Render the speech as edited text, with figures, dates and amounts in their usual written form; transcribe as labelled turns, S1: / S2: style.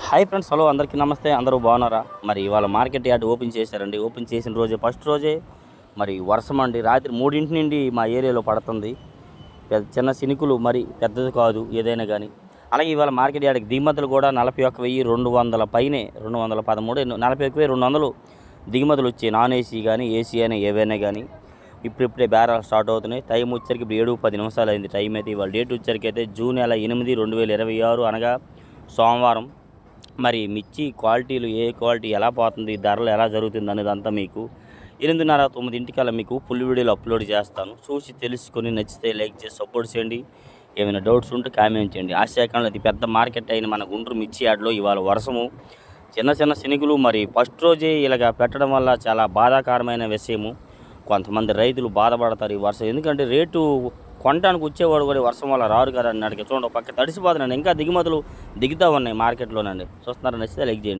S1: Hi friends, hello అందరికీ నమస్తే. అందరూ బాగున్నారా? మరి ఇవాళ మార్కెట్ యార్డ్ ఓపెన్ చేశారండి. ఓపెన్ చేసిన రోజే ఫస్ట్ రోజే మరి వర్షం అండి. రాత్రి 3 నుండి మా ఏరియాలో పడుతుంది. చిన్న సినుకులు, మరి పెద్దది కాదు ఏదైనా కానీ. అలాగే ఇవాళ మార్కెట్ యార్డ్కి దిగుమతులు కూడా 41,200 పైనే, 213, 41,200 దిగుమతులు వచ్చాయి. నాన్ ఏసీ కానీ ఏసీ అయినా ఏవైనా కానీ. ఇప్పుడిప్పుడే బేరాలు స్టార్ట్ అవుతున్నాయి. టైం వచ్చరికి ఇప్పుడు 7:10 నిమిషాలు అయింది టైం అయితే. ఇవాళ డేట్ వచ్చరికి అయితే జూన్ 8, 2026 అనగా సోమవారం. మరి మిర్చి క్వాలిటీలు ఏ క్వాలిటీ ఎలా పోతుంది, ధరలు ఎలా జరుగుతుంది అనేదంతా మీకు 8:30, 9 మీకు ఫుల్ వీడియోలు అప్లోడ్ చేస్తాను. చూసి తెలుసుకొని నచ్చితే లైక్ చేసి సపోర్ట్ చేయండి. ఏమైనా డౌట్స్ ఉంటే కామెంట్ చేయండి. ఆశాకాలంలో అతి పెద్ద మార్కెట్ అయిన మన గుంటూరు మిర్చి యార్డ్లో ఇవాళ వర్షము, చిన్న చిన్న శనిగులు. మరి ఫస్ట్ రోజే ఇలాగ పెట్టడం వల్ల చాలా బాధాకరమైన విషయము. కొంతమంది రైతులు బాధపడతారు ఈ వర్షం, ఎందుకంటే రేటు కొనడానికి వచ్చేవాడు కూడా వర్షం వల్ల రారు కదా అన్నాడు. చూడండి, ఒక పక్క తడిసిపోతున్నాను. ఇంకా దిగుమతులు దిగుతూ ఉన్నాయి మార్కెట్లోనండి. చూస్తున్నారా? నచ్చితే లైక్ చేయండి.